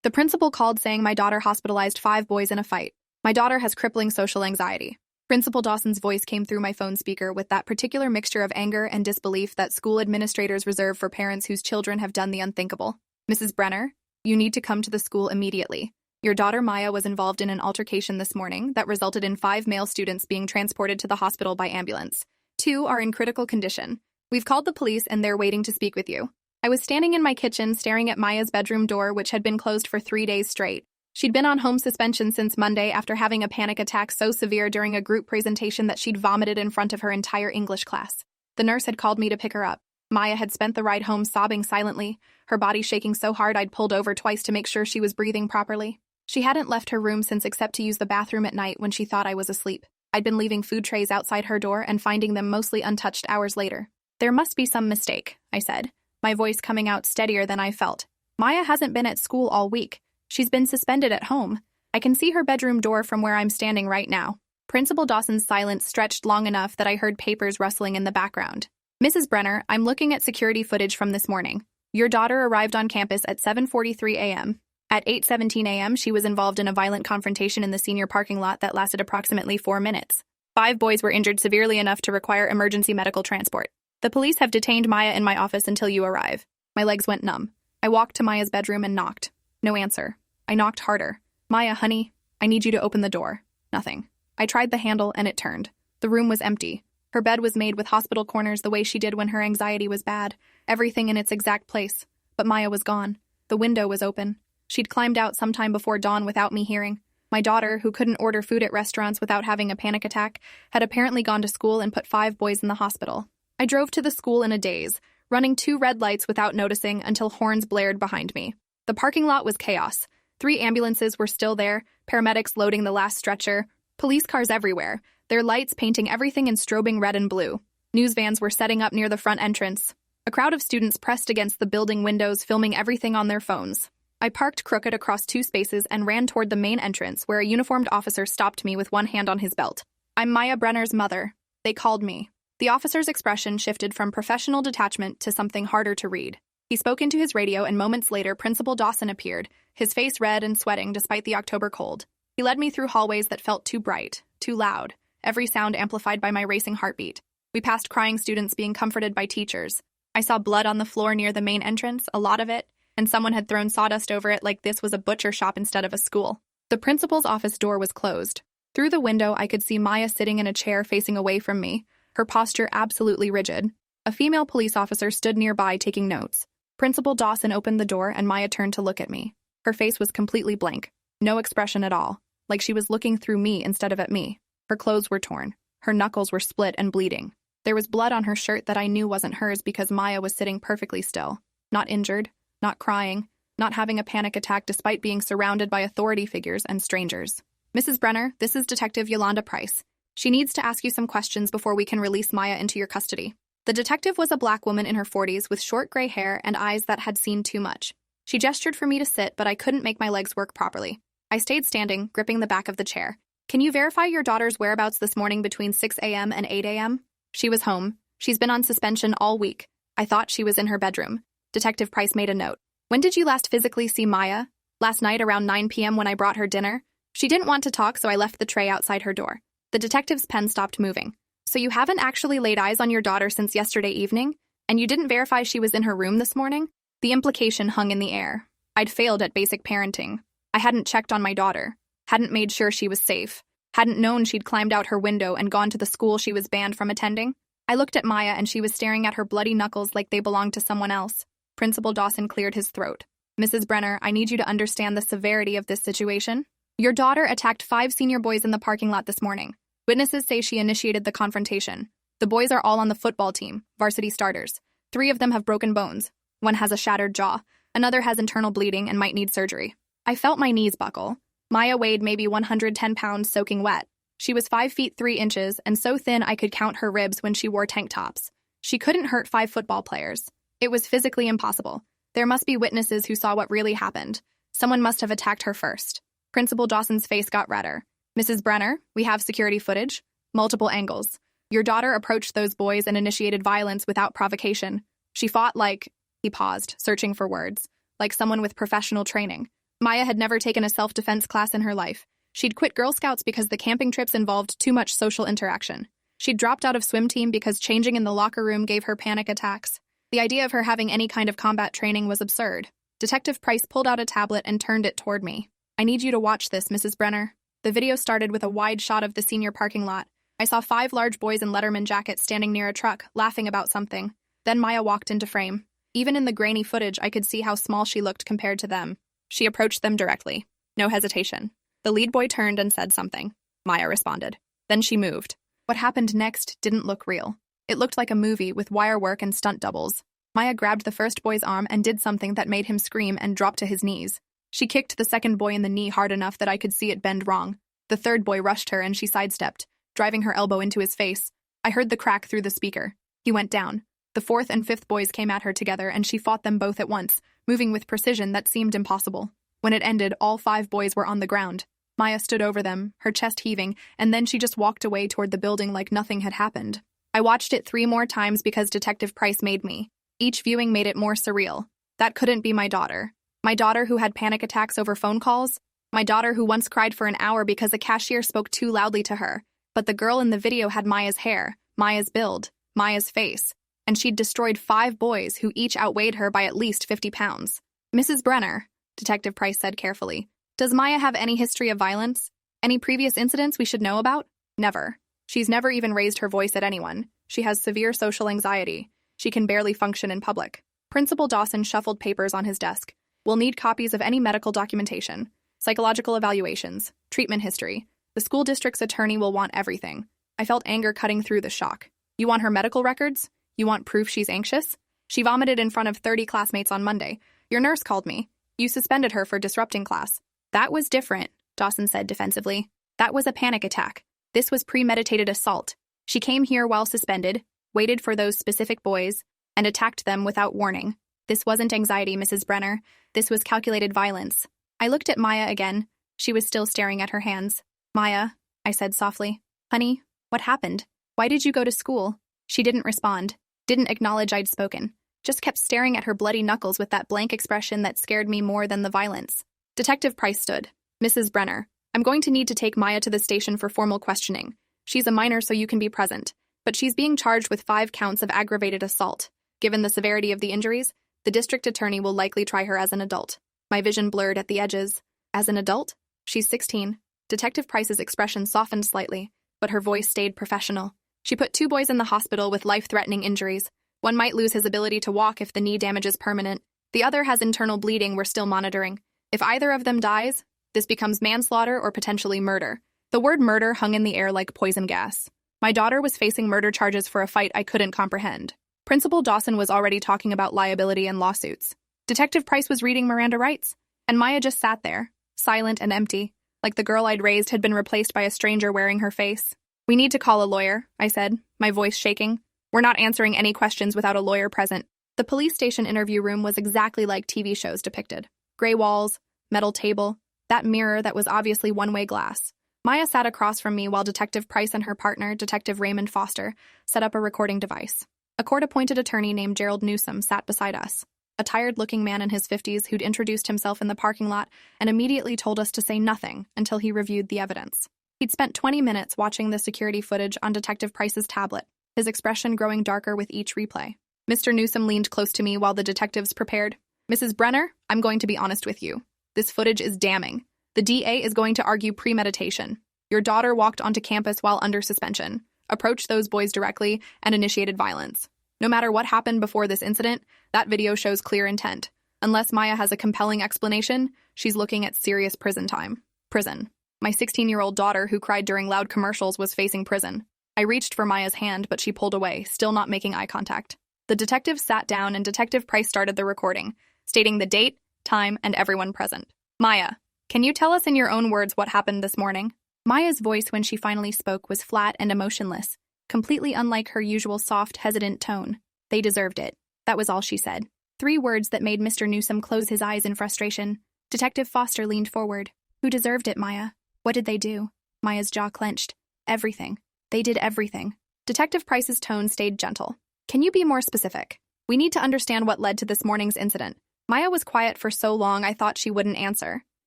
The principal called saying my daughter hospitalized 5 boys in a fight. My daughter has crippling social anxiety. Principal Dawson's voice came through my phone speaker with that particular mixture of anger and disbelief that school administrators reserve for parents whose children have done the unthinkable. Mrs. Brenner, you need to come to the school immediately. Your daughter Maya was involved in an altercation this morning that resulted in 5 male students being transported to the hospital by ambulance. 2 are in critical condition. We've called the police and they're waiting to speak with you. I was standing in my kitchen staring at Maya's bedroom door, which had been closed for 3 days straight. She'd been on home suspension since Monday after having a panic attack so severe during a group presentation that she'd vomited in front of her entire English class. The nurse had called me to pick her up. Maya had spent the ride home sobbing silently, her body shaking so hard I'd pulled over twice to make sure she was breathing properly. She hadn't left her room since except to use the bathroom at night when she thought I was asleep. I'd been leaving food trays outside her door and finding them mostly untouched hours later. There must be some mistake, I said, my voice coming out steadier than I felt. Maya hasn't been at school all week. She's been suspended at home. I can see her bedroom door from where I'm standing right now. Principal Dawson's silence stretched long enough that I heard papers rustling in the background. Mrs. Brenner, I'm looking at security footage from this morning. Your daughter arrived on campus at 7:43 a.m. At 8:17 a.m., she was involved in a violent confrontation in the senior parking lot that lasted approximately 4 minutes. 5 boys were injured severely enough to require emergency medical transport. The police have detained Maya in my office until you arrive. My legs went numb. I walked to Maya's bedroom and knocked. No answer. I knocked harder. Maya, honey, I need you to open the door. Nothing. I tried the handle and it turned. The room was empty. Her bed was made with hospital corners the way she did when her anxiety was bad. Everything in its exact place. But Maya was gone. The window was open. She'd climbed out sometime before dawn without me hearing. My daughter, who couldn't order food at restaurants without having a panic attack, had apparently gone to school and put 5 boys in the hospital. I drove to the school in a daze, running 2 red lights without noticing until horns blared behind me. The parking lot was chaos. 3 ambulances were still there, paramedics loading the last stretcher, police cars everywhere, their lights painting everything in strobing red and blue. News vans were setting up near the front entrance. A crowd of students pressed against the building windows, filming everything on their phones. I parked crooked across 2 spaces and ran toward the main entrance, where a uniformed officer stopped me with one hand on his belt. I'm Maya Brenner's mother. They called me. The officer's expression shifted from professional detachment to something harder to read. He spoke into his radio, and moments later, Principal Dawson appeared, his face red and sweating despite the October cold. He led me through hallways that felt too bright, too loud, every sound amplified by my racing heartbeat. We passed crying students being comforted by teachers. I saw blood on the floor near the main entrance, a lot of it, and someone had thrown sawdust over it like this was a butcher shop instead of a school. The principal's office door was closed. Through the window, I could see Maya sitting in a chair facing away from me, her posture absolutely rigid. A female police officer stood nearby taking notes. Principal Dawson opened the door and Maya turned to look at me. Her face was completely blank, no expression at all, like she was looking through me instead of at me. Her clothes were torn. Her knuckles were split and bleeding. There was blood on her shirt that I knew wasn't hers because Maya was sitting perfectly still, not injured, not crying, not having a panic attack despite being surrounded by authority figures and strangers. Mrs. Brenner, this is Detective Yolanda Price. She needs to ask you some questions before we can release Maya into your custody. The detective was a black woman in her 40s with short gray hair and eyes that had seen too much. She gestured for me to sit, but I couldn't make my legs work properly. I stayed standing, gripping the back of the chair. Can you verify your daughter's whereabouts this morning between 6 a.m. and 8 a.m.? She was home. She's been on suspension all week. I thought she was in her bedroom. Detective Price made a note. When did you last physically see Maya? Last night around 9 p.m. when I brought her dinner. She didn't want to talk, so I left the tray outside her door. The detective's pen stopped moving. So you haven't actually laid eyes on your daughter since yesterday evening? And you didn't verify she was in her room this morning? The implication hung in the air. I'd failed at basic parenting. I hadn't checked on my daughter. Hadn't made sure she was safe. Hadn't known she'd climbed out her window and gone to the school she was banned from attending. I looked at Maya and she was staring at her bloody knuckles like they belonged to someone else. Principal Dawson cleared his throat. Mrs. Brenner, I need you to understand the severity of this situation. Your daughter attacked 5 senior boys in the parking lot this morning. Witnesses say she initiated the confrontation. The boys are all on the football team, varsity starters. 3 of them have broken bones. 1 has a shattered jaw. Another has internal bleeding and might need surgery. I felt my knees buckle. Maya weighed maybe 110 pounds soaking wet. She was 5 feet 3 inches and so thin I could count her ribs when she wore tank tops. She couldn't hurt 5 football players. It was physically impossible. There must be witnesses who saw what really happened. Someone must have attacked her first. Principal Dawson's face got redder. Mrs. Brenner, we have security footage. Multiple angles. Your daughter approached those boys and initiated violence without provocation. She fought like... He paused, searching for words. Like someone with professional training. Maya had never taken a self-defense class in her life. She'd quit Girl Scouts because the camping trips involved too much social interaction. She'd dropped out of swim team because changing in the locker room gave her panic attacks. The idea of her having any kind of combat training was absurd. Detective Price pulled out a tablet and turned it toward me. "I need you to watch this, Mrs. Brenner." The video started with a wide shot of the senior parking lot. I saw 5 large boys in Letterman jackets standing near a truck, laughing about something. Then Maya walked into frame. Even in the grainy footage, I could see how small she looked compared to them. She approached them directly. No hesitation. The lead boy turned and said something. Maya responded. Then she moved. What happened next didn't look real. It looked like a movie with wire work and stunt doubles. Maya grabbed the first boy's arm and did something that made him scream and drop to his knees. She kicked the second boy in the knee hard enough that I could see it bend wrong. The third boy rushed her and she sidestepped, driving her elbow into his face. I heard the crack through the speaker. He went down. The fourth and fifth boys came at her together and she fought them both at once, moving with precision that seemed impossible. When it ended, all 5 boys were on the ground. Maya stood over them, her chest heaving, and then she just walked away toward the building like nothing had happened. I watched it 3 more times because Detective Price made me. Each viewing made it more surreal. That couldn't be my daughter. My daughter who had panic attacks over phone calls. My daughter who once cried for an hour because a cashier spoke too loudly to her. But the girl in the video had Maya's hair, Maya's build, Maya's face. And she'd destroyed 5 boys who each outweighed her by at least 50 pounds. "Mrs. Brenner," Detective Price said carefully, "does Maya have any history of violence? Any previous incidents we should know about?" "Never. She's never even raised her voice at anyone. She has severe social anxiety. She can barely function in public." Principal Dawson shuffled papers on his desk. "We'll need copies of any medical documentation, psychological evaluations, treatment history. The school district's attorney will want everything." I felt anger cutting through the shock. "You want her medical records? You want proof she's anxious? She vomited in front of 30 classmates on Monday. Your nurse called me. You suspended her for disrupting class." "That was different," Dawson said defensively. "That was a panic attack. This was premeditated assault. She came here while suspended, waited for those specific boys, and attacked them without warning. This wasn't anxiety, Mrs. Brenner. This was calculated violence." I looked at Maya again. She was still staring at her hands. "Maya," I said softly. "Honey, what happened? Why did you go to school?" She didn't respond, didn't acknowledge I'd spoken, just kept staring at her bloody knuckles with that blank expression that scared me more than the violence. Detective Price stood. "Mrs. Brenner, I'm going to need to take Maya to the station for formal questioning. She's a minor, so you can be present, but she's being charged with 5 counts of aggravated assault. Given the severity of the injuries, the district attorney will likely try her as an adult." My vision blurred at the edges. "As an adult? She's 16. Detective Price's expression softened slightly, but her voice stayed professional. "She put 2 boys in the hospital with life-threatening injuries. One might lose his ability to walk if the knee damage is permanent. The other has internal bleeding we're still monitoring. If either of them dies, this becomes manslaughter or potentially murder." The word murder hung in the air like poison gas. My daughter was facing murder charges for a fight I couldn't comprehend. Principal Dawson was already talking about liability and lawsuits. Detective Price was reading Miranda rights, and Maya just sat there, silent and empty, like the girl I'd raised had been replaced by a stranger wearing her face. "We need to call a lawyer," I said, my voice shaking. "We're not answering any questions without a lawyer present." The police station interview room was exactly like TV shows depicted. Gray walls, metal table, that mirror that was obviously one-way glass. Maya sat across from me while Detective Price and her partner, Detective Raymond Foster, set up a recording device. A court-appointed attorney named Gerald Newsom sat beside us, a tired-looking man in his 50s who'd introduced himself in the parking lot and immediately told us to say nothing until he reviewed the evidence. He'd spent 20 minutes watching the security footage on Detective Price's tablet, his expression growing darker with each replay. Mr. Newsom leaned close to me while the detectives prepared. "Mrs. Brenner, I'm going to be honest with you. This footage is damning. The DA is going to argue premeditation. Your daughter walked onto campus while under suspension, approached those boys directly, and initiated violence. No matter what happened before this incident, that video shows clear intent. Unless Maya has a compelling explanation, she's looking at serious prison time." Prison. My 16-year-old daughter who cried during loud commercials was facing prison. I reached for Maya's hand, but she pulled away, still not making eye contact. The detective sat down and Detective Price started the recording, stating the date, time, and everyone present. "Maya, can you tell us in your own words what happened this morning?" Maya's voice when she finally spoke was flat and emotionless, completely unlike her usual soft, hesitant tone. "They deserved it." That was all she said. 3 words that made Mr. Newsom close his eyes in frustration. Detective Foster leaned forward. "Who deserved it, Maya? What did they do?" Maya's jaw clenched. "Everything. They did everything." Detective Price's tone stayed gentle. "Can you be more specific? We need to understand what led to this morning's incident." Maya was quiet for so long I thought she wouldn't answer.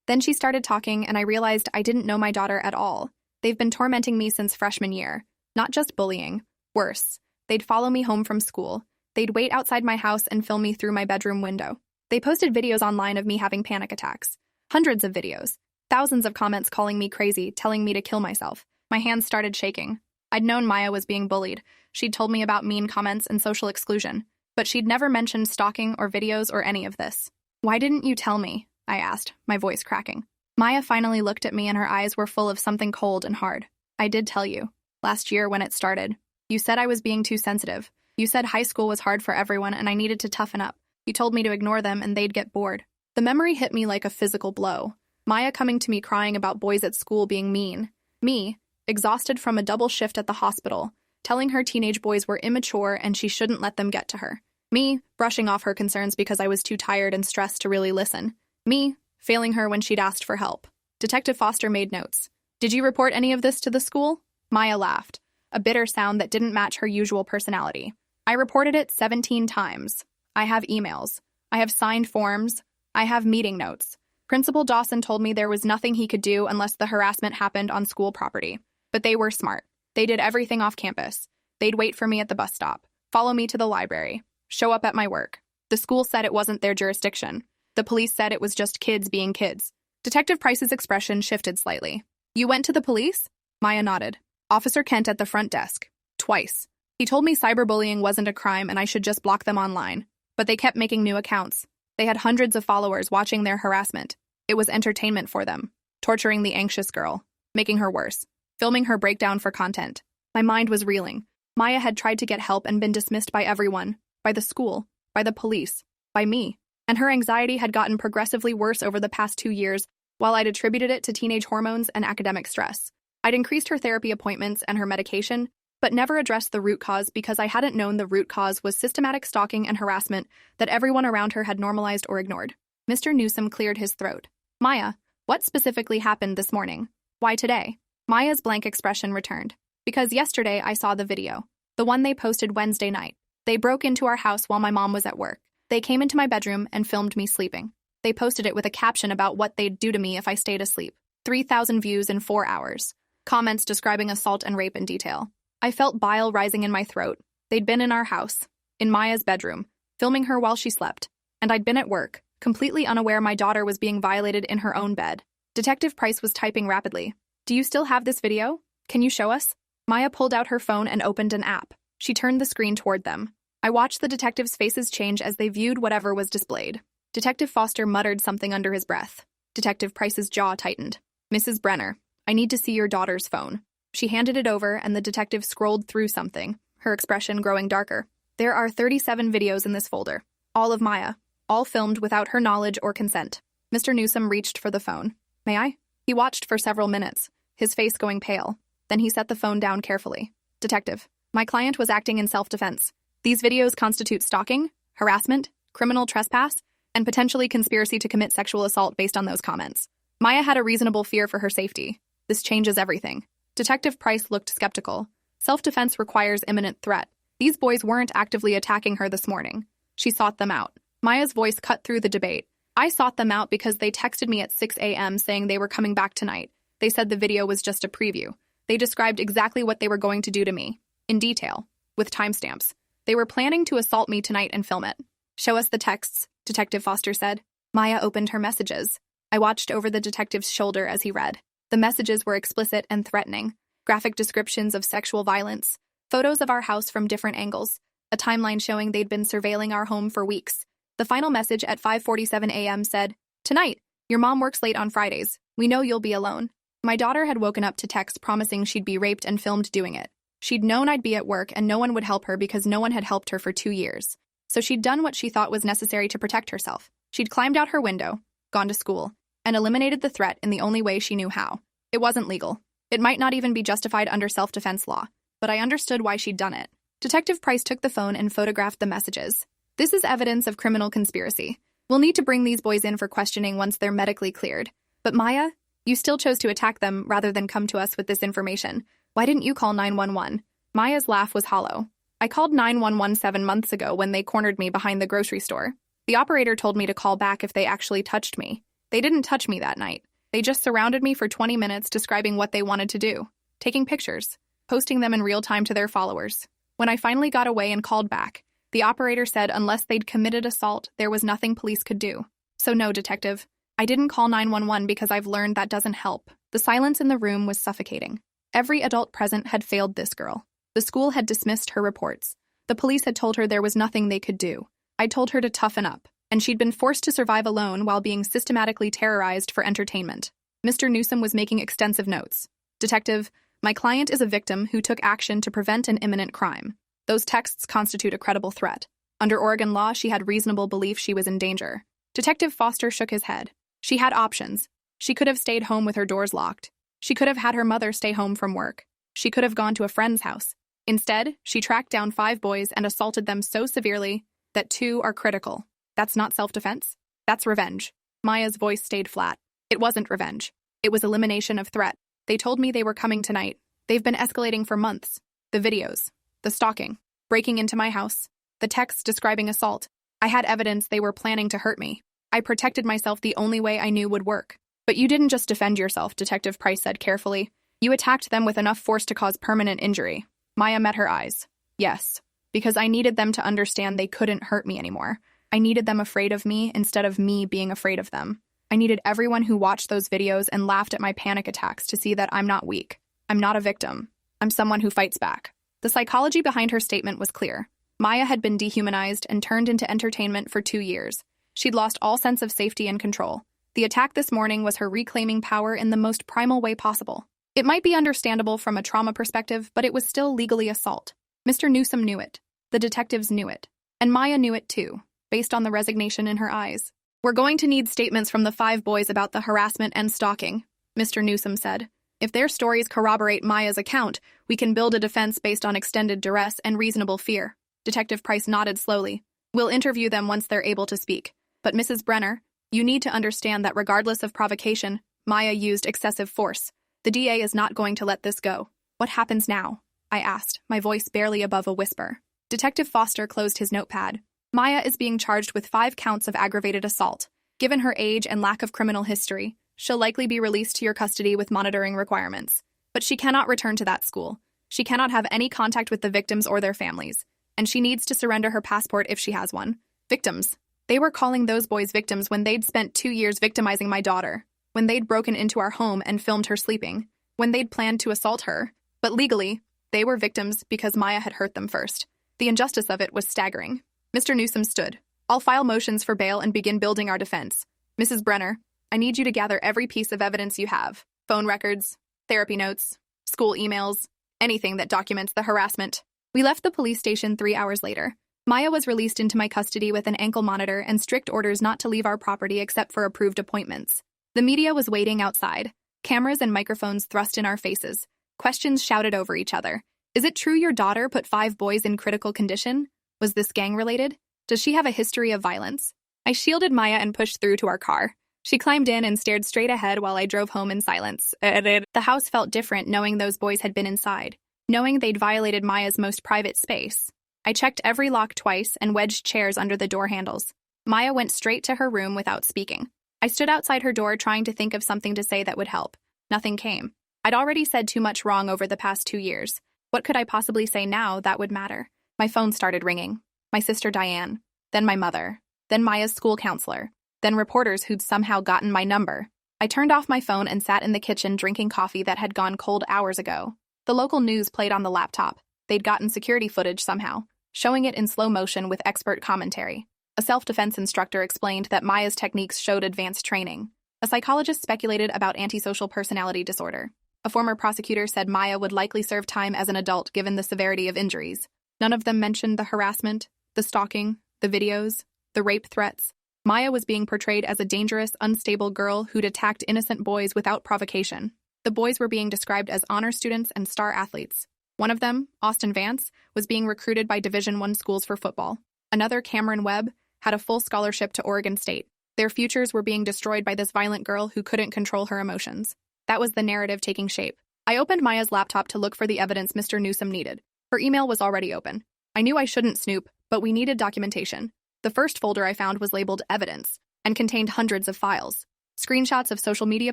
Then she started talking, and I realized I didn't know my daughter at all. They've been tormenting me since freshman year. Not just bullying. Worse. They'd follow me home from school. They'd wait outside my house and film me through my bedroom window. They posted videos online of me having panic attacks. Hundreds of videos. Thousands of comments calling me crazy, telling me to kill myself. My hands started shaking. I'd known Maya was being bullied. She'd told me about mean comments and social exclusion. But she'd never mentioned stalking or videos or any of this. "Why didn't you tell me?" I asked, my voice cracking. Maya finally looked at me and her eyes were full of something cold and hard. "I did tell you. Last year when it started. You said I was being too sensitive. You said high school was hard for everyone and I needed to toughen up. You told me to ignore them and they'd get bored." The memory hit me like a physical blow. Maya coming to me crying about boys at school being mean. Me, exhausted from a double shift at the hospital, telling her teenage boys were immature and she shouldn't let them get to her. Me, brushing off her concerns because I was too tired and stressed to really listen. Me, failing her when she'd asked for help. Detective Foster made notes. "Did you report any of this to the school?" Maya laughed, a bitter sound that didn't match her usual personality. "I reported it 17 times. I have emails. I have signed forms. I have meeting notes. Principal Dawson told me there was nothing he could do unless the harassment happened on school property. But they were smart. They did everything off campus. They'd wait for me at the bus stop, follow me to the library, show up at my work. The school said it wasn't their jurisdiction. The police said it was just kids being kids." Detective Price's expression shifted slightly. "You went to the police?" Maya nodded. "Officer Kent at the front desk. Twice. He told me cyberbullying wasn't a crime and I should just block them online. But they kept making new accounts. They had hundreds of followers watching their harassment. It was entertainment for them. Torturing the anxious girl. Making her worse. Filming her breakdown for content. My mind was reeling. Maya had tried to get help and been dismissed by everyone. By the school. By the police. By me. And her anxiety had gotten progressively worse over the past 2 years, while I'd attributed it to teenage hormones and academic stress. I'd increased her therapy appointments and her medication, but never addressed the root cause because I hadn't known the root cause was systematic stalking and harassment that everyone around her had normalized or ignored. Mr. Newsom cleared his throat. "Maya, what specifically happened this morning? Why today?" Maya's blank expression returned. "Because yesterday I saw the video. The one they posted Wednesday night. They broke into our house while my mom was at work. They came into my bedroom and filmed me sleeping. They posted it with a caption about what they'd do to me if I stayed asleep. 3,000 views in 4 hours. Comments describing assault and rape in detail. I felt bile rising in my throat. They'd been in our house, in Maya's bedroom, filming her while she slept. And I'd been at work, completely unaware my daughter was being violated in her own bed." Detective Price was typing rapidly. "Do you still have this video? Can you show us?" Maya pulled out her phone and opened an app. She turned the screen toward them. I watched the detectives' faces change as they viewed whatever was displayed. Detective Foster muttered something under his breath. Detective Price's jaw tightened. "Mrs. Brenner, I need to see your daughter's phone." She handed it over and the detective scrolled through something, her expression growing darker. "There are 37 videos in this folder. All of Maya. All filmed without her knowledge or consent." Mr. Newsom reached for the phone. "May I?" He watched for several minutes, his face going pale. Then he set the phone down carefully. "Detective, my client was acting in self-defense. These videos constitute stalking, harassment, criminal trespass, and potentially conspiracy to commit sexual assault based on those comments. Maya had a reasonable fear for her safety. This changes everything." Detective Price looked skeptical. Self-defense requires imminent threat. These boys weren't actively attacking her this morning. She sought them out. Maya's voice cut through the debate. "I sought them out because they texted me at 6 a.m. saying they were coming back tonight. They said the video was just a preview. They described exactly what they were going to do to me. In detail. With timestamps. They were planning to assault me tonight and film it." "Show us the texts," Detective Foster said. Maya opened her messages. I watched over the detective's shoulder as he read. The messages were explicit and threatening. Graphic descriptions of sexual violence. Photos of our house from different angles. A timeline showing they'd been surveilling our home for weeks. The final message at 5:47 a.m. said, "Tonight, your mom works late on Fridays. We know you'll be alone." My daughter had woken up to text promising she'd be raped and filmed doing it. She'd known I'd be at work and no one would help her because no one had helped her for 2 years. So she'd done what she thought was necessary to protect herself. She'd climbed out her window, gone to school, and eliminated the threat in the only way she knew how. It wasn't legal. It might not even be justified under self-defense law, but I understood why she'd done it. Detective Price took the phone and photographed the messages. "This is evidence of criminal conspiracy. We'll need to bring these boys in for questioning once they're medically cleared. But Maya, you still chose to attack them rather than come to us with this information. Why didn't you call 911? Maya's laugh was hollow. "I called 911 7 months ago when they cornered me behind the grocery store. The operator told me to call back if they actually touched me. They didn't touch me that night. They just surrounded me for 20 minutes describing what they wanted to do, taking pictures, posting them in real time to their followers. When I finally got away and called back, the operator said unless they'd committed assault, there was nothing police could do. So no, detective. I didn't call 911 because I've learned that doesn't help. The silence in the room was suffocating. Every adult present had failed this girl. The school had dismissed her reports. The police had told her there was nothing they could do. I told her to toughen up, and she'd been forced to survive alone while being systematically terrorized for entertainment. Mr. Newsom was making extensive notes. Detective, my client is a victim who took action to prevent an imminent crime. Those texts constitute a credible threat. Under Oregon law, she had reasonable belief she was in danger. Detective Foster shook his head. She had options. She could have stayed home with her doors locked. She could have had her mother stay home from work. She could have gone to a friend's house. Instead, she tracked down 5 boys and assaulted them so severely that 2 are critical. That's not self-defense. That's revenge. Maya's voice stayed flat. It wasn't revenge. It was elimination of threat. They told me they were coming tonight. They've been escalating for months. The videos, the stalking, breaking into my house, the texts describing assault. I had evidence they were planning to hurt me. I protected myself the only way I knew would work. But you didn't just defend yourself, Detective Price said carefully. You attacked them with enough force to cause permanent injury. Maya met her eyes. Yes, because I needed them to understand they couldn't hurt me anymore. I needed them afraid of me instead of me being afraid of them. I needed everyone who watched those videos and laughed at my panic attacks to see that I'm not weak. I'm not a victim. I'm someone who fights back. The psychology behind her statement was clear. Maya had been dehumanized and turned into entertainment for 2 years. She'd lost all sense of safety and control. The attack this morning was her reclaiming power in the most primal way possible. It might be understandable from a trauma perspective, but it was still legally assault. Mr. Newsom knew it. The detectives knew it. And Maya knew it too, based on the resignation in her eyes. We're going to need statements from the 5 boys about the harassment and stalking, Mr. Newsom said. If their stories corroborate Maya's account, we can build a defense based on extended duress and reasonable fear. Detective Price nodded slowly. We'll interview them once they're able to speak. But Mrs. Brenner, you need to understand that regardless of provocation, Maya used excessive force. The DA is not going to let this go. What happens now? I asked, my voice barely above a whisper. Detective Foster closed his notepad. Maya is being charged with 5 counts of aggravated assault. Given her age and lack of criminal history, she'll likely be released to your custody with monitoring requirements. But she cannot return to that school. She cannot have any contact with the victims or their families. And she needs to surrender her passport if she has one. Victims. They were calling those boys victims when they'd spent 2 years victimizing my daughter, when they'd broken into our home and filmed her sleeping, when they'd planned to assault her. But legally, they were victims because Maya had hurt them first. The injustice of it was staggering. Mr. Newsom stood. I'll file motions for bail and begin building our defense. Mrs. Brenner, I need you to gather every piece of evidence you have. Phone records, therapy notes, school emails, anything that documents the harassment. We left the police station 3 hours later. Maya was released into my custody with an ankle monitor and strict orders not to leave our property except for approved appointments. The media was waiting outside. Cameras and microphones thrust in our faces. Questions shouted over each other. Is it true your daughter put 5 boys in critical condition? Was this gang-related? Does she have a history of violence? I shielded Maya and pushed through to our car. She climbed in and stared straight ahead while I drove home in silence. The house felt different knowing those boys had been inside, knowing they'd violated Maya's most private space. I checked every lock twice and wedged chairs under the door handles. Maya went straight to her room without speaking. I stood outside her door trying to think of something to say that would help. Nothing came. I'd already said too much wrong over the past 2 years. What could I possibly say now that would matter? My phone started ringing. My sister Diane, then my mother, then Maya's school counselor, then reporters who'd somehow gotten my number. I turned off my phone and sat in the kitchen drinking coffee that had gone cold hours ago. The local news played on the laptop. They'd gotten security footage somehow, showing it in slow motion with expert commentary. A self-defense instructor explained that Maya's techniques showed advanced training. A psychologist speculated about antisocial personality disorder. A former prosecutor said Maya would likely serve time as an adult given the severity of injuries. None of them mentioned the harassment, the stalking, the videos, the rape threats. Maya was being portrayed as a dangerous, unstable girl who'd attacked innocent boys without provocation. The boys were being described as honor students and star athletes. One of them, Austin Vance, was being recruited by Division I schools for football. Another, Cameron Webb, had a full scholarship to Oregon State. Their futures were being destroyed by this violent girl who couldn't control her emotions. That was the narrative taking shape. I opened Maya's laptop to look for the evidence Mr. Newsom needed. Her email was already open. I knew I shouldn't snoop, but we needed documentation. The first folder I found was labeled Evidence and contained hundreds of files. Screenshots of social media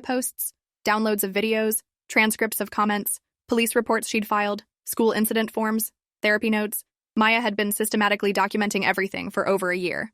posts, downloads of videos, transcripts of comments, police reports she'd filed, school incident forms, therapy notes. Maya had been systematically documenting everything for over a year.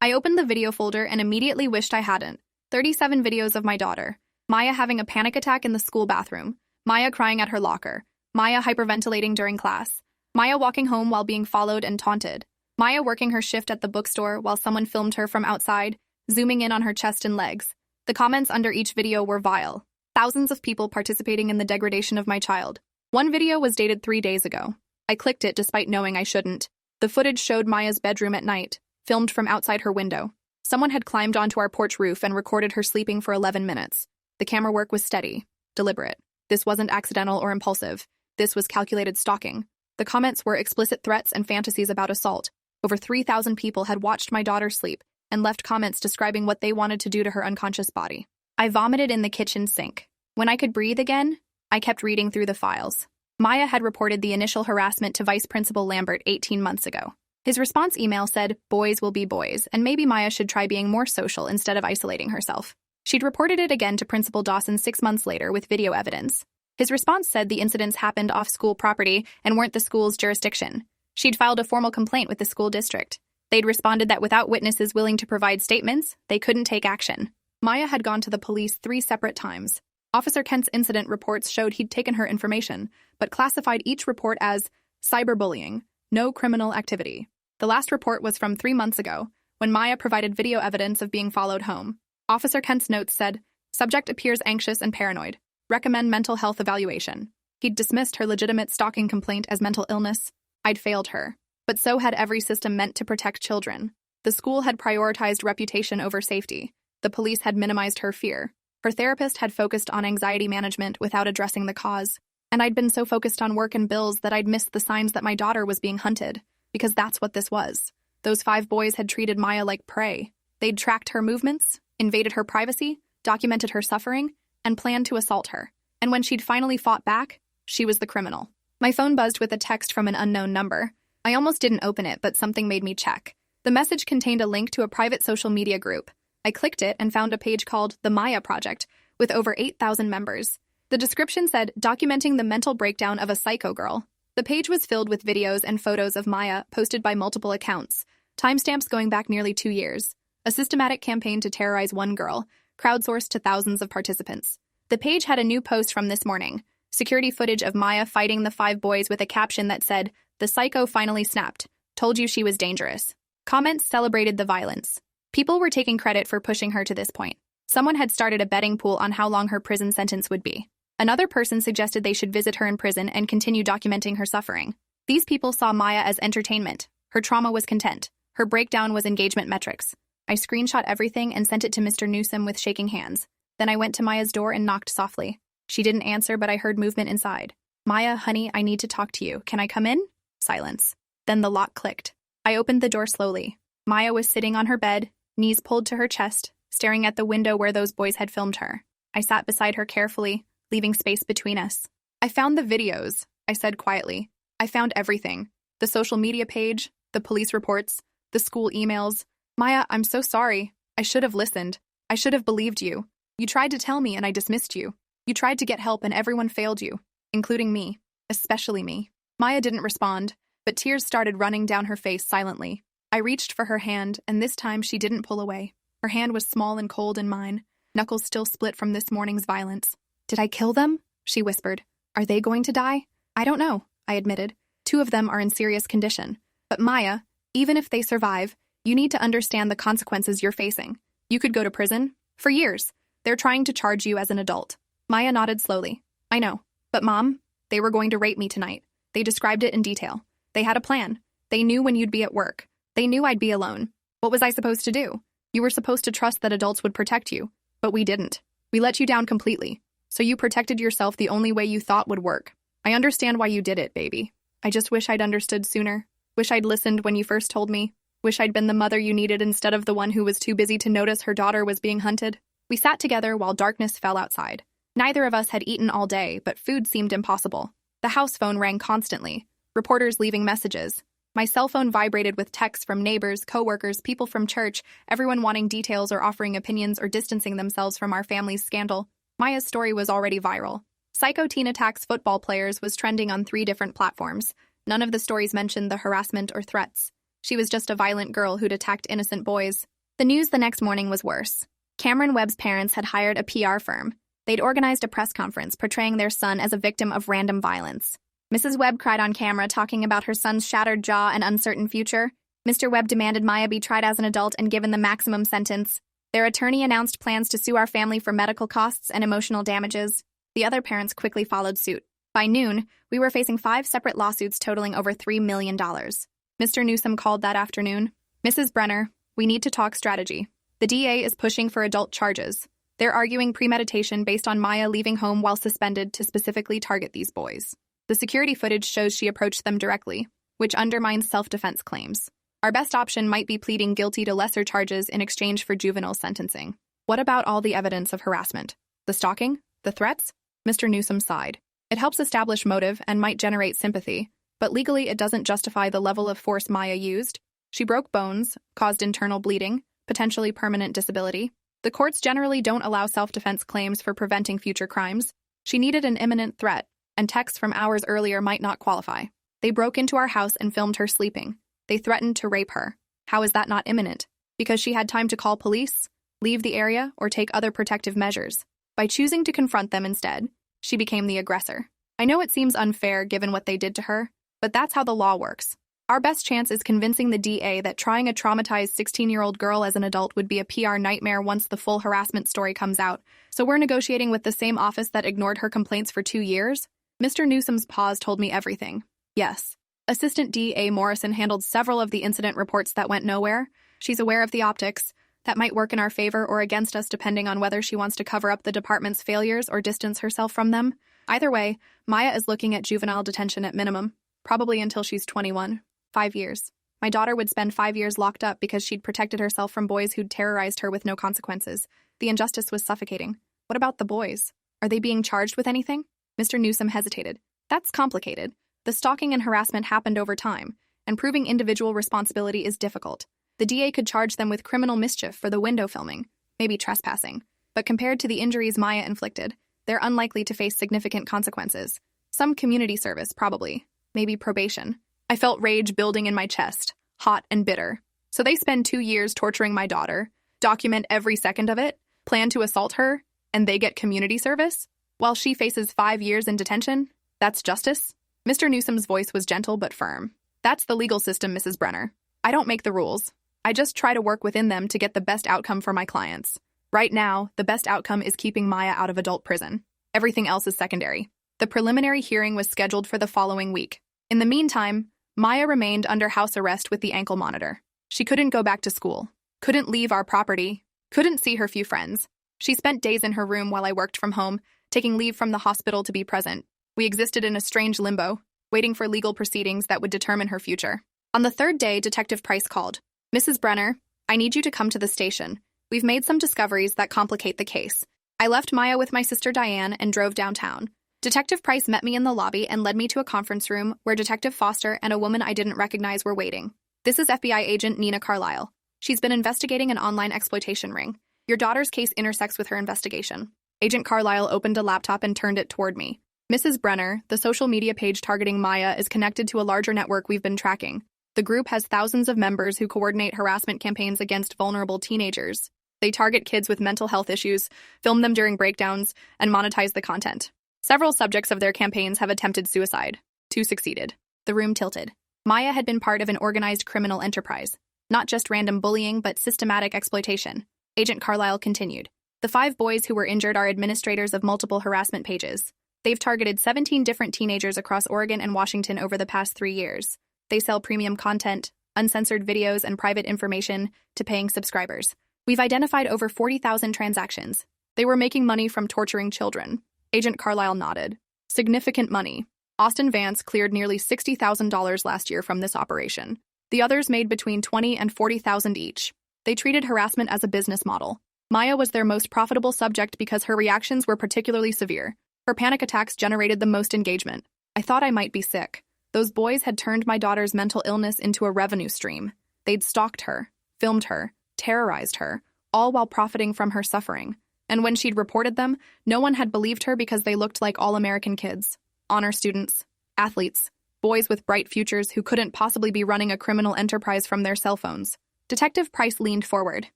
I opened the video folder and immediately wished I hadn't. 37 videos of my daughter. Maya having a panic attack in the school bathroom. Maya crying at her locker. Maya hyperventilating during class. Maya walking home while being followed and taunted. Maya working her shift at the bookstore while someone filmed her from outside, zooming in on her chest and legs. The comments under each video were vile. Thousands of people participating in the degradation of my child. One video was dated 3 days ago. I clicked it despite knowing I shouldn't. The footage showed Maya's bedroom at night, filmed from outside her window. Someone had climbed onto our porch roof and recorded her sleeping for 11 minutes. The camera work was steady, deliberate. This wasn't accidental or impulsive. This was calculated stalking. The comments were explicit threats and fantasies about assault. Over 3,000 people had watched my daughter sleep and left comments describing what they wanted to do to her unconscious body. I vomited in the kitchen sink. When I could breathe again, I kept reading through the files. Maya had reported the initial harassment to Vice Principal Lambert 18 months ago. His response email said, "Boys will be boys, and maybe Maya should try being more social instead of isolating herself." She'd reported it again to Principal Dawson 6 months later with video evidence. His response said the incidents happened off school property and weren't the school's jurisdiction. She'd filed a formal complaint with the school district. They'd responded that without witnesses willing to provide statements, they couldn't take action. Maya had gone to the police 3 separate times. Officer Kent's incident reports showed he'd taken her information, but classified each report as cyberbullying, no criminal activity. The last report was from 3 months ago, when Maya provided video evidence of being followed home. Officer Kent's notes said, "Subject appears anxious and paranoid. Recommend mental health evaluation." He'd dismissed her legitimate stalking complaint as mental illness. I'd failed her. But so had every system meant to protect children. The school had prioritized reputation over safety. The police had minimized her fear. Her therapist had focused on anxiety management without addressing the cause. And I'd been so focused on work and bills that I'd missed the signs that my daughter was being hunted. Because that's what this was. Those 5 boys had treated Maya like prey. They'd tracked her movements, invaded her privacy, documented her suffering, and planned to assault her. And when she'd finally fought back, she was the criminal. My phone buzzed with a text from an unknown number. I almost didn't open it, but something made me check. The message contained a link to a private social media group. I clicked it and found a page called The Maya Project, with over 8,000 members. The description said, "Documenting the mental breakdown of a psycho girl." The page was filled with videos and photos of Maya posted by multiple accounts, timestamps going back nearly 2 years. A systematic campaign to terrorize one girl, crowdsourced to thousands of participants. The page had a new post from this morning. Security footage of Maya fighting the 5 boys with a caption that said, "The psycho finally snapped. Told you she was dangerous." Comments celebrated the violence. People were taking credit for pushing her to this point. Someone had started a betting pool on how long her prison sentence would be. Another person suggested they should visit her in prison and continue documenting her suffering. These people saw Maya as entertainment. Her trauma was content. Her breakdown was engagement metrics. I screenshot everything and sent it to Mr. Newsom with shaking hands. Then I went to Maya's door and knocked softly. She didn't answer, but I heard movement inside. "Maya, honey, I need to talk to you. Can I come in?" Silence. Then the lock clicked. I opened the door slowly. Maya was sitting on her bed, knees pulled to her chest, staring at the window where those boys had filmed her. I sat beside her carefully, leaving space between us. "I found the videos," I said quietly. "I found everything. The social media page, the police reports, the school emails. Maya, I'm so sorry. I should have listened. I should have believed you. You tried to tell me and I dismissed you. You tried to get help and everyone failed you, including me, especially me." Maya didn't respond, but tears started running down her face silently. I reached for her hand, and this time she didn't pull away. Her hand was small and cold in mine, knuckles still split from this morning's violence. "Did I kill them?" she whispered. "Are they going to die?" "I don't know," I admitted. 2 of them are in serious condition. "But Maya, even if they survive, you need to understand the consequences you're facing. You could go to prison. For years. They're trying to charge you as an adult." Maya nodded slowly. "I know. But Mom, they were going to rape me tonight. They described it in detail. They had a plan. They knew when you'd be at work. They knew I'd be alone. What was I supposed to do? You were supposed to trust that adults would protect you. But we didn't. We let you down completely. So you protected yourself the only way you thought would work. I understand why you did it, baby. I just wish I'd understood sooner. Wish I'd listened when you first told me. Wish I'd been the mother you needed instead of the one who was too busy to notice her daughter was being hunted." We sat together while darkness fell outside. Neither of us had eaten all day, but food seemed impossible. The house phone rang constantly. Reporters leaving messages. My cell phone vibrated with texts from neighbors, coworkers, people from church, everyone wanting details or offering opinions or distancing themselves from our family's scandal. Maya's story was already viral. Psycho teen attacks football players was trending on 3 different platforms. None of the stories mentioned the harassment or threats. She was just a violent girl who'd attacked innocent boys. The news the next morning was worse. Cameron Webb's parents had hired a PR firm. They'd organized a press conference portraying their son as a victim of random violence. Mrs. Webb cried on camera, talking about her son's shattered jaw and uncertain future. Mr. Webb demanded Maya be tried as an adult and given the maximum sentence. Their attorney announced plans to sue our family for medical costs and emotional damages. The other parents quickly followed suit. By noon, we were facing 5 separate lawsuits totaling over $3 million. Mr. Newsom called that afternoon. "Mrs. Brenner, we need to talk strategy. The DA is pushing for adult charges. They're arguing premeditation based on Maya leaving home while suspended to specifically target these boys. The security footage shows she approached them directly, which undermines self-defense claims. Our best option might be pleading guilty to lesser charges in exchange for juvenile sentencing." What about all the evidence of harassment? The stalking? The threats? Mr. Newsom sighed. It helps establish motive and might generate sympathy, but legally it doesn't justify the level of force Maya used. She broke bones, caused internal bleeding, potentially permanent disability. The courts generally don't allow self-defense claims for preventing future crimes. She needed an imminent threat, and texts from hours earlier might not qualify. They broke into our house and filmed her sleeping. They threatened to rape her. How is that not imminent? Because she had time to call police, leave the area, or take other protective measures. By choosing to confront them instead, she became the aggressor. I know it seems unfair given what they did to her, but that's how the law works. Our best chance is convincing the DA that trying a traumatized 16-year-old girl as an adult would be a PR nightmare once the full harassment story comes out. So we're negotiating with the same office that ignored her complaints for 2 years? Mr. Newsom's pause told me everything. Yes. Assistant DA Morrison handled several of the incident reports that went nowhere. She's aware of the optics. That might work in our favor or against us depending on whether she wants to cover up the department's failures or distance herself from them. Either way, Maya is looking at juvenile detention at minimum, probably until she's 21. 5 years. My daughter would spend 5 years locked up because she'd protected herself from boys who'd terrorized her with no consequences. The injustice was suffocating. What about the boys? Are they being charged with anything? Mr. Newsom hesitated. That's complicated. The stalking and harassment happened over time, and proving individual responsibility is difficult. The DA could charge them with criminal mischief for the window filming, maybe trespassing. But compared to the injuries Maya inflicted, they're unlikely to face significant consequences. Some community service, probably. Maybe probation. I felt rage building in my chest, hot and bitter. So they spend 2 years torturing my daughter, document every second of it, plan to assault her, and they get community service? While she faces 5 years in detention? That's justice? Mr. Newsom's voice was gentle but firm. That's the legal system, Mrs. Brenner. I don't make the rules. I just try to work within them to get the best outcome for my clients. Right now, the best outcome is keeping Maya out of adult prison. Everything else is secondary. The preliminary hearing was scheduled for the following week. In the meantime, Maya remained under house arrest with the ankle monitor. She couldn't go back to school, couldn't leave our property, couldn't see her few friends. She spent days in her room while I worked from home, taking leave from the hospital to be present. We existed in a strange limbo, waiting for legal proceedings that would determine her future. On the 3rd day, Detective Price called. "Mrs. Brenner, I need you to come to the station. We've made some discoveries that complicate the case." I left Maya with my sister Diane and drove downtown. Detective Price met me in the lobby and led me to a conference room where Detective Foster and a woman I didn't recognize were waiting. "This is FBI agent Nina Carlisle. She's been investigating an online exploitation ring. Your daughter's case intersects with her investigation." Agent Carlisle opened a laptop and turned it toward me. "Mrs. Brenner, the social media page targeting Maya is connected to a larger network we've been tracking. The group has thousands of members who coordinate harassment campaigns against vulnerable teenagers. They target kids with mental health issues, film them during breakdowns, and monetize the content. Several subjects of their campaigns have attempted suicide. 2 succeeded." The room tilted. Maya had been part of an organized criminal enterprise. Not just random bullying, but systematic exploitation. Agent Carlisle continued. "The 5 boys who were injured are administrators of multiple harassment pages. They've targeted 17 different teenagers across Oregon and Washington over the past 3 years. They sell premium content, uncensored videos, and private information to paying subscribers. We've identified over 40,000 transactions. They were making money from torturing children." Agent Carlisle nodded. "Significant money. Austin Vance cleared nearly $60,000 last year from this operation. The others made between $20,000 and $40,000 each. They treated harassment as a business model. Maya was their most profitable subject because her reactions were particularly severe. Her panic attacks generated the most engagement. I thought I might be sick. Those boys had turned my daughter's mental illness into a revenue stream. They'd stalked her, filmed her, terrorized her, all while profiting from her suffering. And when she'd reported them, no one had believed her because they looked like all-American kids, honor students, athletes, boys with bright futures who couldn't possibly be running a criminal enterprise from their cell phones. Detective Price leaned forward.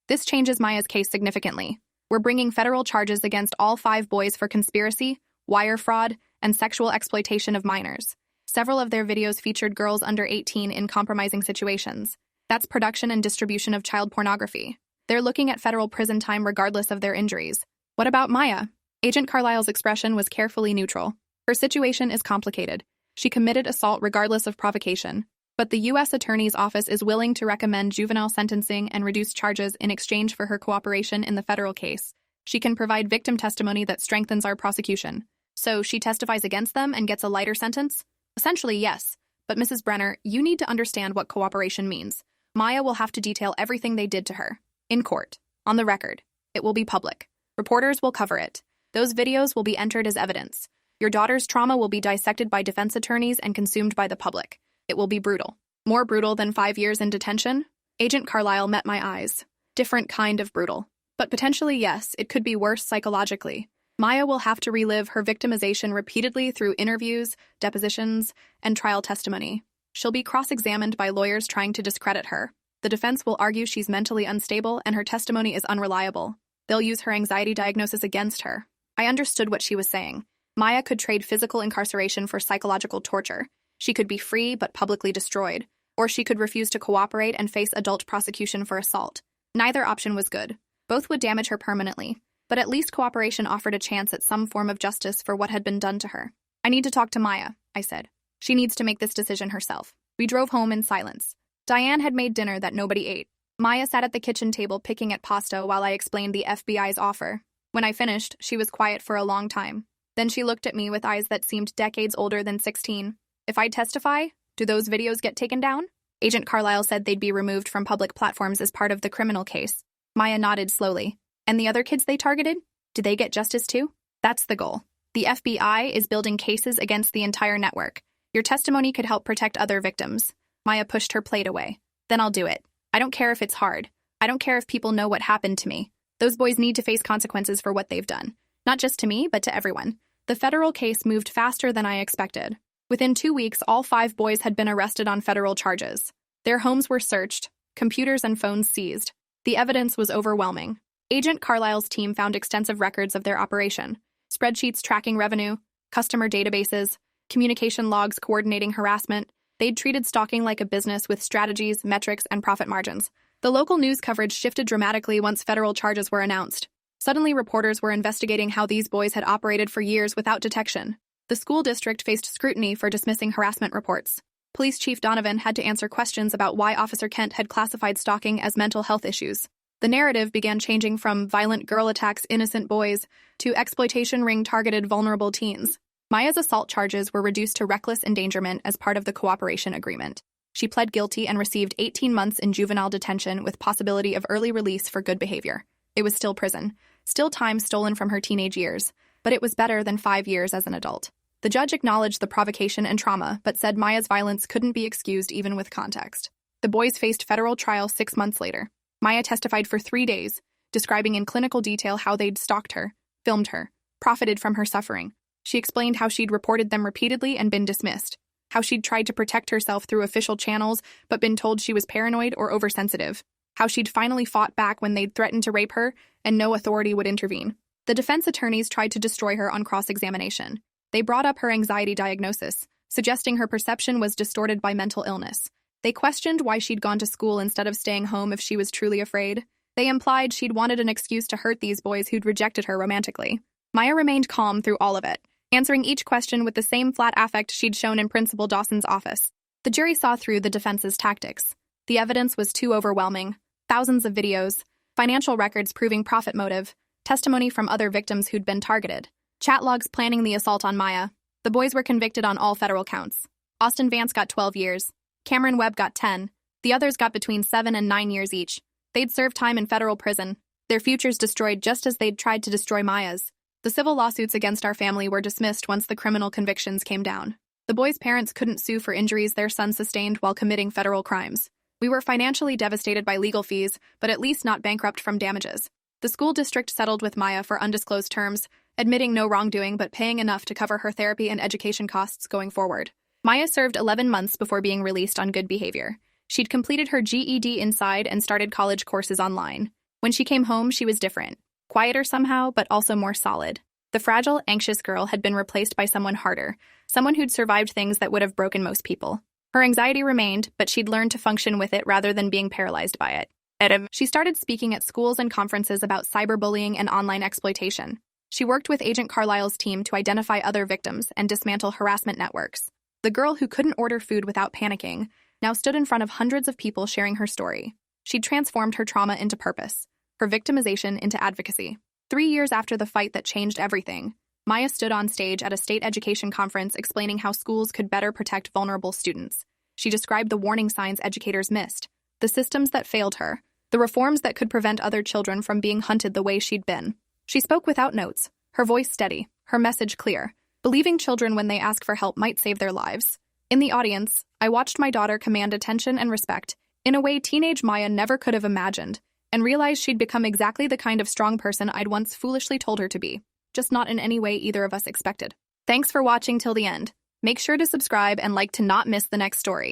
This changes Maya's case significantly. We're bringing federal charges against all 5 boys for conspiracy, wire fraud, and sexual exploitation of minors. Several of their videos featured girls under 18 in compromising situations. That's production and distribution of child pornography. They're looking at federal prison time regardless of their injuries. What about Maya? Agent Carlisle's expression was carefully neutral. Her situation is complicated. She committed assault regardless of provocation. But the U.S. Attorney's Office is willing to recommend juvenile sentencing and reduce charges in exchange for her cooperation in the federal case. She can provide victim testimony that strengthens our prosecution. So she testifies against them and gets a lighter sentence? Essentially, yes. But Mrs. Brenner, you need to understand what cooperation means. Maya will have to detail everything they did to her. In court. On the record. It will be public. Reporters will cover it. Those videos will be entered as evidence. Your daughter's trauma will be dissected by defense attorneys and consumed by the public. It will be brutal. More brutal than 5 years in detention? Agent Carlisle met my eyes. Different kind of brutal. But potentially, yes, it could be worse psychologically. Maya will have to relive her victimization repeatedly through interviews, depositions, and trial testimony. She'll be cross-examined by lawyers trying to discredit her. The defense will argue she's mentally unstable and her testimony is unreliable. They'll use her anxiety diagnosis against her. I understood what she was saying. Maya could trade physical incarceration for psychological torture. She could be free but publicly destroyed. Or she could refuse to cooperate and face adult prosecution for assault. Neither option was good. Both would damage her permanently. But at least cooperation offered a chance at some form of justice for what had been done to her. I need to talk to Maya, I said. She needs to make this decision herself. We drove home in silence. Diane had made dinner that nobody ate. Maya sat at the kitchen table picking at pasta while I explained the FBI's offer. When I finished, she was quiet for a long time. Then she looked at me with eyes that seemed decades older than 16. If I testify, do those videos get taken down? Agent Carlisle said they'd be removed from public platforms as part of the criminal case. Maya nodded slowly. And the other kids they targeted? Do they get justice too? That's the goal. The FBI is building cases against the entire network. Your testimony could help protect other victims. Maya pushed her plate away. Then I'll do it. I don't care if it's hard. I don't care if people know what happened to me. Those boys need to face consequences for what they've done. Not just to me, but to everyone. The federal case moved faster than I expected. Within 2 weeks, all 5 boys had been arrested on federal charges. Their homes were searched, computers and phones seized. The evidence was overwhelming. Agent Carlisle's team found extensive records of their operation. Spreadsheets tracking revenue, customer databases, communication logs coordinating harassment. They'd treated stalking like a business with strategies, metrics, and profit margins. The local news coverage shifted dramatically once federal charges were announced. Suddenly, reporters were investigating how these boys had operated for years without detection. The school district faced scrutiny for dismissing harassment reports. Police Chief Donovan had to answer questions about why Officer Kent had classified stalking as mental health issues. The narrative began changing from violent girl attacks innocent boys to exploitation ring targeted vulnerable teens. Maya's assault charges were reduced to reckless endangerment as part of the cooperation agreement. She pled guilty and received 18 months in juvenile detention with possibility of early release for good behavior. It was still prison, still time stolen from her teenage years, but it was better than 5 years as an adult. The judge acknowledged the provocation and trauma, but said Maya's violence couldn't be excused even with context. The boys faced federal trial 6 months later. Maya testified for 3 days, describing in clinical detail how they'd stalked her, filmed her, profited from her suffering. She explained how she'd reported them repeatedly and been dismissed, how she'd tried to protect herself through official channels but been told she was paranoid or oversensitive, how she'd finally fought back when they'd threatened to rape her and no authority would intervene. The defense attorneys tried to destroy her on cross-examination. They brought up her anxiety diagnosis, suggesting her perception was distorted by mental illness. They questioned why she'd gone to school instead of staying home if she was truly afraid. They implied she'd wanted an excuse to hurt these boys who'd rejected her romantically. Maya remained calm through all of it, answering each question with the same flat affect she'd shown in Principal Dawson's office. The jury saw through the defense's tactics. The evidence was too overwhelming. Thousands of videos, financial records proving profit motive, testimony from other victims who'd been targeted, chat logs planning the assault on Maya. The boys were convicted on all federal counts. Austin Vance got 12 years. Cameron Webb got 10. The others got between 7 and 9 years each. They'd serve time in federal prison. Their futures destroyed just as they'd tried to destroy Maya's. The civil lawsuits against our family were dismissed once the criminal convictions came down. The boys' parents couldn't sue for injuries their son sustained while committing federal crimes. We were financially devastated by legal fees, but at least not bankrupt from damages. The school district settled with Maya for undisclosed terms, admitting no wrongdoing but paying enough to cover her therapy and education costs going forward. Maya served 11 months before being released on good behavior. She'd completed her GED inside and started college courses online. When she came home, she was different. Quieter somehow, but also more solid. The fragile, anxious girl had been replaced by someone harder, someone who'd survived things that would have broken most people. Her anxiety remained, but she'd learned to function with it rather than being paralyzed by it. She started speaking at schools and conferences about cyberbullying and online exploitation. She worked with Agent Carlisle's team to identify other victims and dismantle harassment networks. The girl who couldn't order food without panicking now stood in front of hundreds of people sharing her story. She'd transformed her trauma into purpose, her victimization into advocacy. 3 years after the fight that changed everything, Maya stood on stage at a state education conference explaining how schools could better protect vulnerable students. She described the warning signs educators missed, the systems that failed her, the reforms that could prevent other children from being hunted the way she'd been. She spoke without notes, her voice steady, her message clear. Believing children when they ask for help might save their lives. In the audience, I watched my daughter command attention and respect in a way teenage Maya never could have imagined, and realized she'd become exactly the kind of strong person I'd once foolishly told her to be, just not in any way either of us expected. Thanks for watching till the end. Make sure to subscribe and like to not miss the next story.